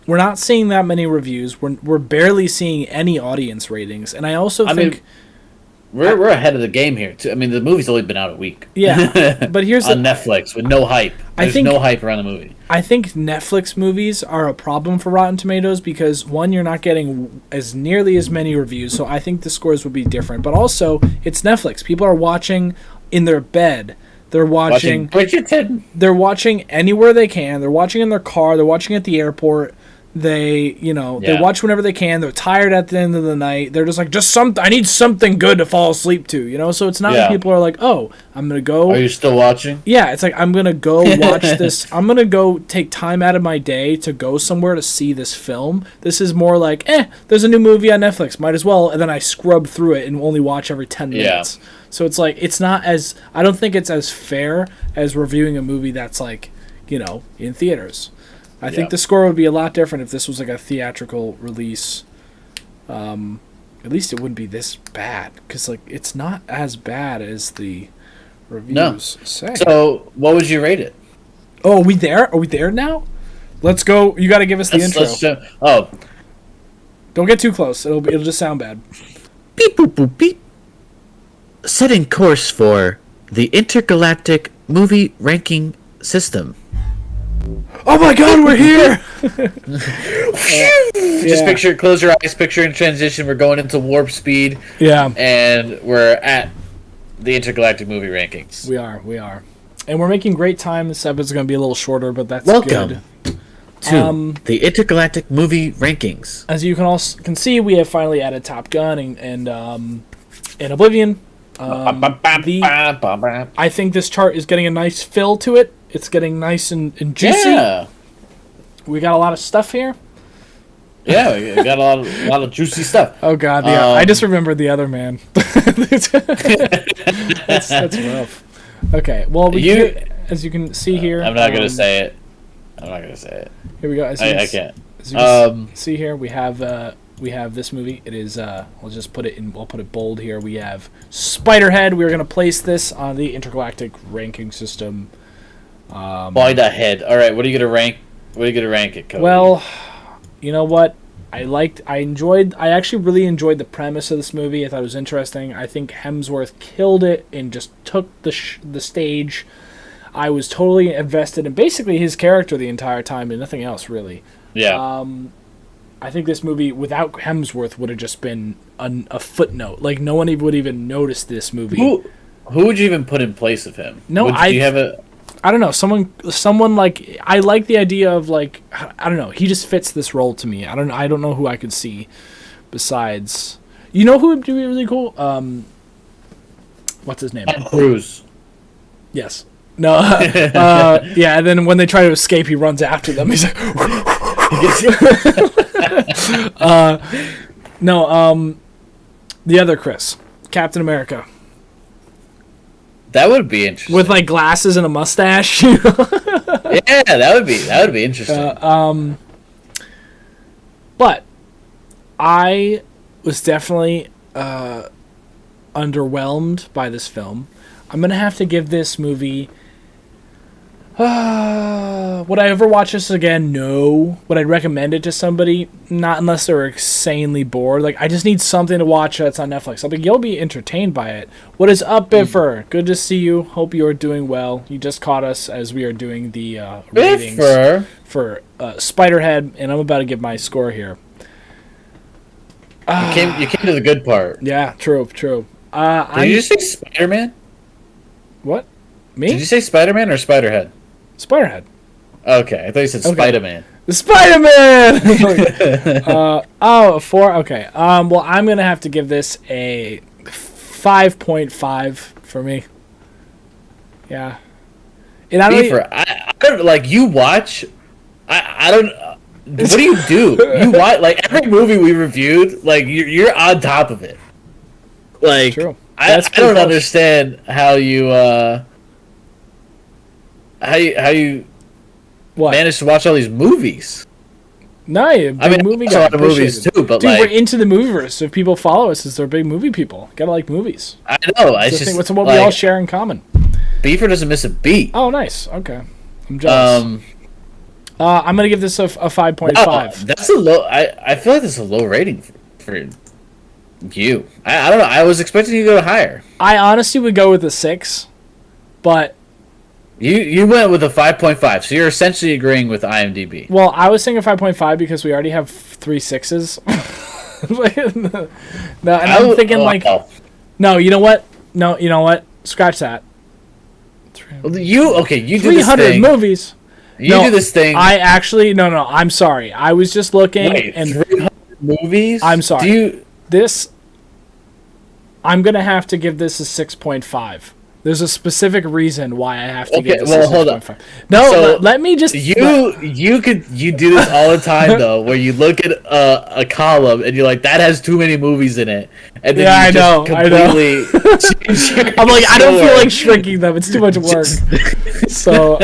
we're not seeing that many reviews. We're barely seeing any audience ratings, and I think we're ahead of the game here too. I mean, the movie's only been out a week. Yeah, but here's on Netflix with no hype. There's no hype around the movie. I think Netflix movies are a problem for Rotten Tomatoes because, one, you're not getting nearly as many reviews, so I think the scores would be different. But also, it's Netflix. People are watching in their bed. They're watching Bridgerton. They're watching anywhere they can. They're watching in their car. They're watching at the airport. They, they Yeah. watch whenever they can. They're tired at the end of the night. They're just like, I need something good to fall asleep to. So it's not like people are like, oh, I'm going to go. Are you still watching? Yeah, it's like, I'm going to go watch this. I'm going to go take time out of my day to go somewhere to see this film. This is more like, there's a new movie on Netflix. Might as well. And then I scrub through it and only watch every 10 minutes. So it's like, it's not as, I don't think it's as fair as reviewing a movie that's like, in theaters. I think the score would be a lot different if this was like a theatrical release. At least it wouldn't be this bad, because like it's not as bad as the reviews say. So, what would you rate it? Oh, are we there? Are we there now? Let's go. You got to give us the intro. Don't get too close. It'll just sound bad. Beep boop boop beep. Setting course for the Intergalactic Movie Ranking System. Oh my God, we're here! Just close your eyes, picture in transition. We're going into warp speed. Yeah. And we're at the Intergalactic Movie Rankings. We are. And we're making great time. This episode's going to be a little shorter, but that's Welcome good. To the Intergalactic Movie Rankings. As you can see, we have finally added Top Gun and Oblivion. I think this chart is getting a nice fill to it. It's getting nice and juicy. Yeah. We got a lot of stuff here. Yeah, we got a lot of juicy stuff. Oh God, I just remembered the other man. that's rough. Okay, well, as you can see here, I'm not gonna say it. Here we go. I can't. As you can see here, we have this movie. It is. We'll just put it in. We'll put it bold here. We have Spiderhead. We're gonna place this on the Intergalactic ranking system. Spiderhead. All right. What are you gonna rank? What are you gonna rank it, Cody? Well, you know what? I actually really enjoyed the premise of this movie. I thought it was interesting. I think Hemsworth killed it and just took the stage. I was totally invested in basically his character the entire time and nothing else, really. Yeah. I think this movie without Hemsworth would have just been a footnote. Like no one would even notice this movie. Who would you even put in place of him? No, I don't know. Someone like I like the idea of like I don't know. He just fits this role to me. I don't know who I could see besides. You know who would be really cool? What's his name? Tom Cruise. Yes. No. Yeah. And then when they try to escape, he runs after them. He's like. No. The other Chris, Captain America. That would be interesting. With like glasses and a mustache. Yeah, that would be interesting. But I was definitely underwhelmed by this film. I'm gonna have to give this movie. Would I ever watch this again? No. Would I recommend it to somebody? Not unless they're insanely bored. Like, I just need something to watch that's on Netflix. I think you'll be entertained by it. What is up, Biffer? Good to see you. Hope you are doing well. You just caught us as we are doing the ratings for Spiderhead, and I'm about to give my score here. You came to the good part. Yeah, true. Did you just say Spider-Man? What? Me? Did you say Spider-Man or Spiderhead? Spiderhead. Okay, I thought you said Spider-Man. The Spider-Man! 4? Okay. Well, I'm going to have to give this a 5.5 for me. Yeah. And I don't, like, you watch... I don't... What do you do? You watch... Like, every movie we reviewed, like, you're on top of it. Like, true. I don't understand how you... How you what? Manage to watch all these movies? No, you're a big movie guy. I watch a lot of movies too, but dude, like, we're into the movieverse. If people follow us, they're big movie people. Gotta like movies. I know. What's what we all share in common. Beaver doesn't miss a beat. Oh, nice. Okay, I'm jealous. I'm gonna give this a 5.5. That's a low. I feel like that's a low rating for you. I don't know. I was expecting you to go higher. I honestly would go with a 6, but. You went with a 5.5, so you're essentially agreeing with IMDb. Well, I was saying a 5.5 because we already have 3 6s. No, and I'm thinking like, no, you know what? No, you know what? Scratch that. You do 300 movies. You do this thing. I actually no. I'm sorry. I was just looking and 300 movies. I'm sorry. I'm gonna have to give this a 6.5. There's a specific reason why I have to give this a 6.5. No, so let me just. You do this all the time though, where you look at a column and you're like, that has too many movies in it, and then I know. I'm like, I don't feel like shrinking them. It's too much work. So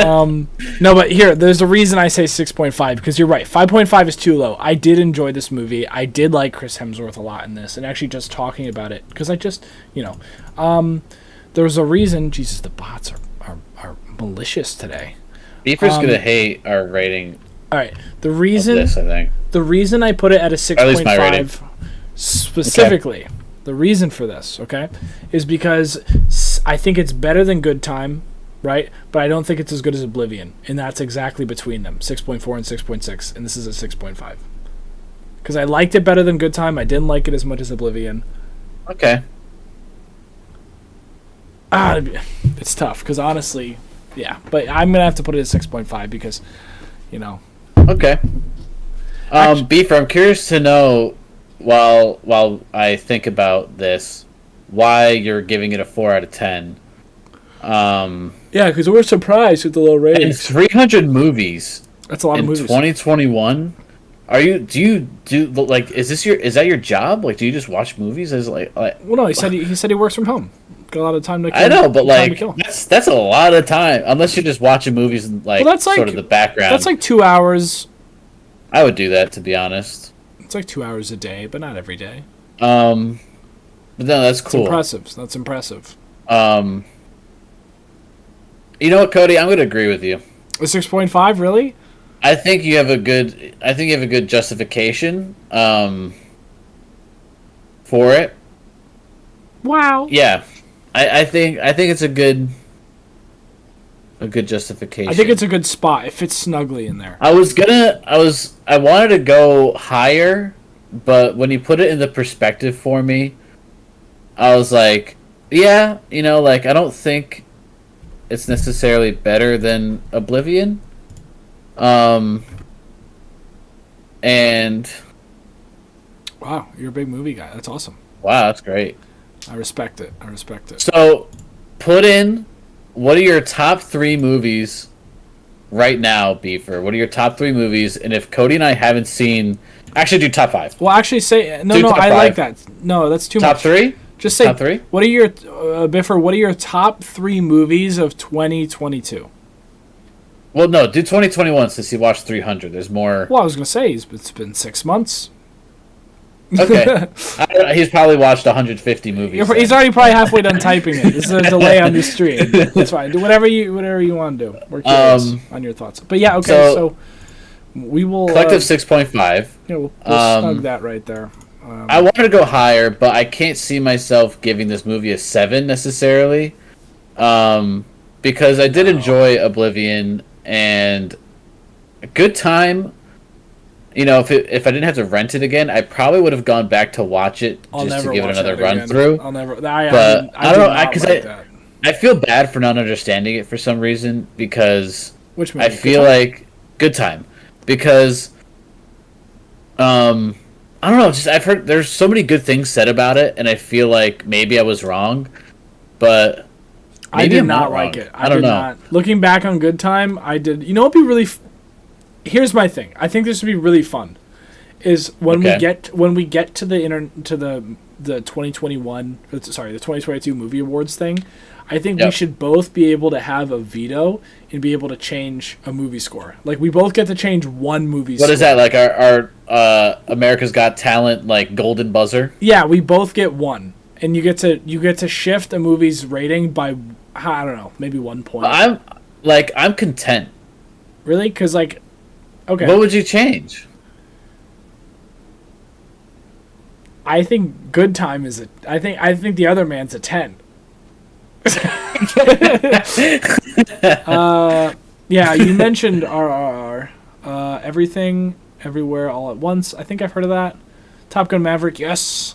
no, but here, there's a reason I say 6.5 because you're right. 5.5 is too low. I did enjoy this movie. I did like Chris Hemsworth a lot in this, and actually just talking about it because I just there's a reason. Jesus, the bots are malicious today. Beaver's gonna hate our rating. All right, the reason I put it at a 6.5 specifically, the reason for this, is because I think it's better than Good Time, right? But I don't think it's as good as Oblivion, and that's exactly between them, 6.4 and 6.6, and this is a 6.5. Because I liked it better than Good Time, I didn't like it as much as Oblivion. Okay. It's tough because honestly, yeah. But I'm gonna have to put it at 6.5 because, Okay. Beaver, I'm curious to know, while I think about this, why you're giving it a 4 out of 10. Yeah, because we're surprised with the low rating. And 300 movies. That's a lot of movies. 2021. Is that your job? Like, do you just watch movies as like? Well, no, he said he works from home. Got a lot of time to kill. I know, but like that's a lot of time. Unless you're just watching movies and that's sort of the background. That's like 2 hours. I would do that, to be honest. It's like 2 hours a day, but not every day. But no, that's cool. That's impressive. You know what, Cody? I'm going to agree with you. A 6.5, really? I think you have a good justification for it. Wow. Yeah. I think it's a good justification. I think it's a good spot. It fits snugly in there. I wanted to go higher, but when you put it in the perspective for me, I was like, yeah, I don't think it's necessarily better than Oblivion. And wow, you're a big movie guy. That's awesome. Wow, that's great. I respect it. So, put in, what are your top 3 movies right now, Beaver? What are your top 3 movies? And if Cody and I haven't seen, actually do top 5. Well, actually say no. I like that. No, that's too much. Top 3. Just say top 3. What are your Biffer? What are your top 3 movies of 2022? Well, no, do 2021 since you watched 300. There's more. Well, I was gonna say it's been 6 months. Okay, he's probably watched 150 movies. He's already probably halfway done typing it. This is a delay on your stream. That's fine. Do whatever you want to do. We're curious on your thoughts. But yeah, okay. So we will collective 6.5. We'll snug that right there. I wanted to go higher, but I can't see myself giving this movie a 7 necessarily, because I did enjoy Oblivion and a Good Time. If I didn't have to rent it again, I probably would have gone back to watch it just to give it another run through. I'll never. I don't know, because I feel bad for not understanding it for some reason, because which movie? I feel like Good Time, because I don't know. Just I've heard there's so many good things said about it, and I feel like maybe I was wrong, but I did not like it. I don't know. Not. Looking back on Good Time, I did. You know what'd be really. Here's my thing. I think this would be really fun. Is when we get to the 2021, the 2022 movie awards thing. I think we should both be able to have a veto and be able to change a movie score. Like, we both get to change one movie score. What is that, like our America's Got Talent, like, golden buzzer? Yeah, we both get one. And you get to shift a movie's rating by, I don't know, maybe 1 point. I'm content. Really? Because, like, okay. What would you change? I think Good Time is I think The Other Man's a 10. Yeah, you mentioned RRR. Everything, Everywhere, All at Once. I think I've heard of that. Top Gun Maverick, yes.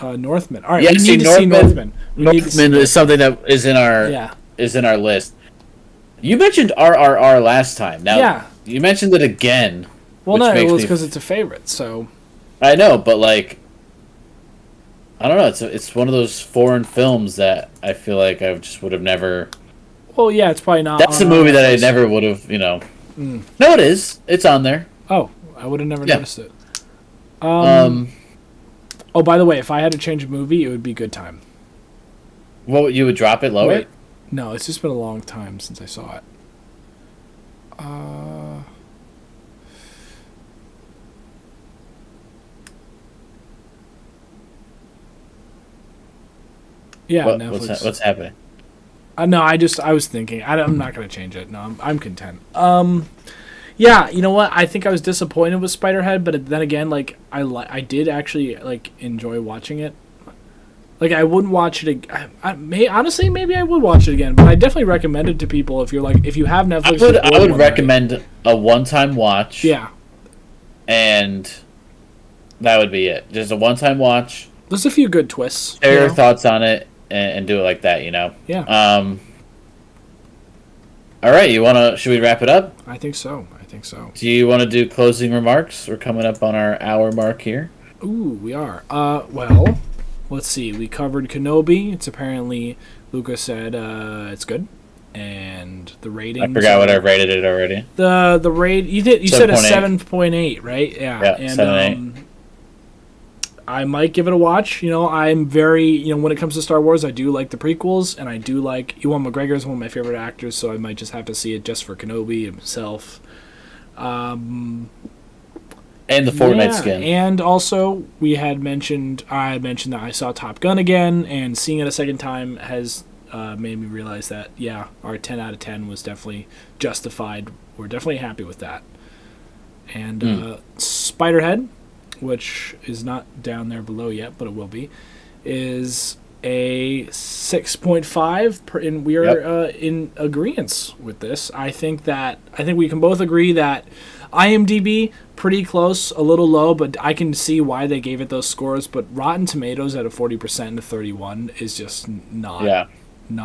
Northman. All right, we need to see Northman. Northman is something that is in our list. You mentioned RRR last time. Now, Yeah. you mentioned it again. Well, which no, makes it was me- because it's a favorite. So I know, but like, I don't know. It's one of those foreign films that I feel like I just would have never. well, yeah, it's probably not. That's on a our movie that I Netflix. never would have. No, it is. It's on there. Oh, I would have never Yeah. noticed it. Um, Oh, by the way, if I had to change a movie, it would be Good Time. what you would drop it lower? Wait, no, it's just been a long time since I saw it. Yeah, Netflix. What's happening? No, I was thinking. I'm not gonna change it. No, I'm content. Yeah, you know what? I think I was disappointed with Spiderhead, but then again, like I did actually like enjoy watching it. Like I wouldn't watch it. Honestly, maybe I would watch it again, but I definitely recommend it to people if you have Netflix. I would recommend a one-time watch. Yeah, And that would be it. Just a one-time watch. there's a few good twists. Share you your know? thoughts on it and do it like that. Yeah, All right. Should we wrap it up? I think so. Do you want to do closing remarks? We're coming up on our hour mark here. Ooh, we are. Well, let's see. We covered Kenobi. It's apparently Luca said it's good, and the rating. I forgot what I rated it already. The rate you did. You said a 7.8. 7.8, right? Yeah. Yeah, And 7.8. I might give it a watch. I'm very when it comes to Star Wars, I do like the prequels, and I do like Ewan McGregor is one of my favorite actors, so I might just have to see it just for Kenobi himself. And the Fortnite skin. And also, I had mentioned that I saw Top Gun again, and seeing it a second time has made me realize that, our 10 out of 10 was definitely justified. We're definitely happy with that. And Spiderhead, which is not down there below yet, but it will be, is a 6.5, and we are in agreement with this. I think we can both agree that IMDb pretty close, a little low, but I can see why they gave it those scores. But Rotten Tomatoes at a 40% to 31 is just not.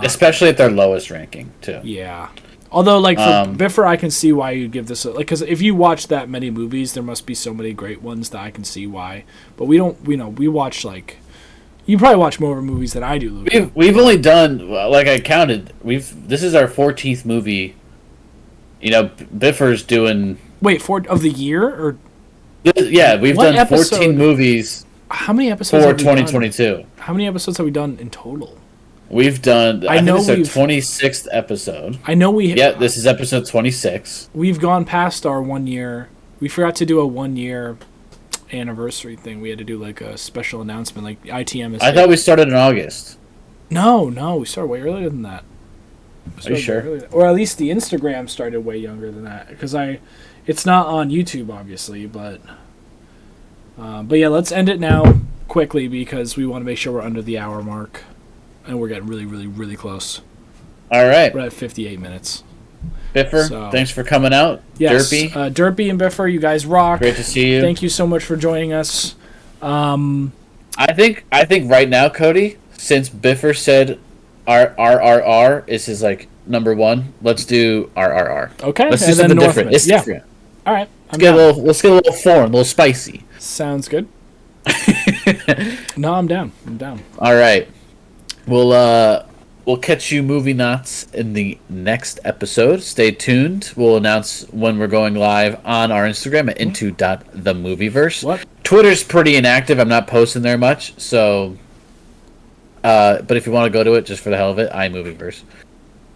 Especially at their lowest ranking too. Yeah. Although, like, for Biffer, I can see why you'd give this because if you watch that many movies, there must be so many great ones that I can see why. But we don't. We watch like. You probably watch more movies than I do, Luke. We've only done, like I counted, this is our 14th movie. Biffer's doing... Wait, of the year? Or yeah, we've what done 14 episode? movies How many episodes for have we done? 2022. How many episodes have we done in total? We've done... I think know this is our we've- 26th episode. I know we... Yeah, this is episode 26. We've gone past our 1 year... We forgot to do a 1 year anniversary thing. We had to do like a special announcement, like ITM is... I thought we started in August. No, we started way earlier than that. Are you sure? Or at least the Instagram started way younger than that, because it's not on YouTube, obviously, but yeah, let's end it now quickly because we want to make sure we're under the hour mark, and we're getting really, really, really close. All right. We're at 58 minutes. Biffer, thanks for coming out. Yes, Derpy. Derpy and Biffer, you guys rock. Great to see you. Thank you so much for joining us. I think right now, Cody, since Biffer said RRR is his like number one, let's do RRR. Okay, Let's do and then something Northman. different. It's Yeah. different. All right, Let's get a little foreign, a little spicy. Sounds good. No, I'm down. All right. We'll catch you movie knots in the next episode. Stay tuned. We'll announce when we're going live on our Instagram at into.themovieverse. What? Twitter's pretty inactive. I'm not posting there much, so but if you want to go to it just for the hell of it, iMovieverse.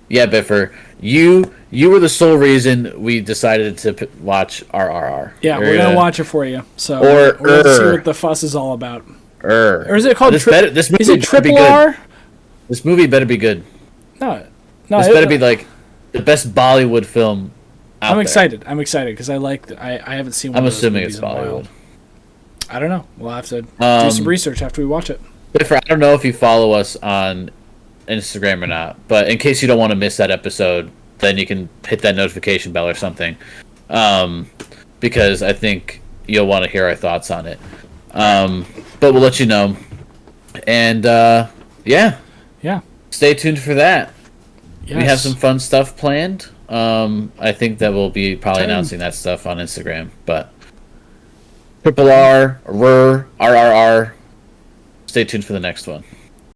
Yeah, Biffer, you were the sole reason we decided to watch RRR. Yeah, we're gonna watch it for you. So Or we're gonna see what the fuss is all about. Or is it called? This movie is it better be Triple good. R? This movie better be good. No. This better be like the best Bollywood film out I'm there. excited. I'm excited because I haven't seen. I'm one of those assuming movies it's in a while. Bollywood. I don't know. We'll have to do some research after we watch it. Biffer, I don't know if you follow us on Instagram or not, but in case you don't want to miss that episode, then you can hit that notification bell or something, because I think you'll want to hear our thoughts on it. But we'll let you know, and yeah, Yeah. stay tuned for that. we have some fun stuff planned. I think that we'll be probably Exciting. announcing that stuff on Instagram. But Triple R, RR, RRR. Stay tuned for the next one.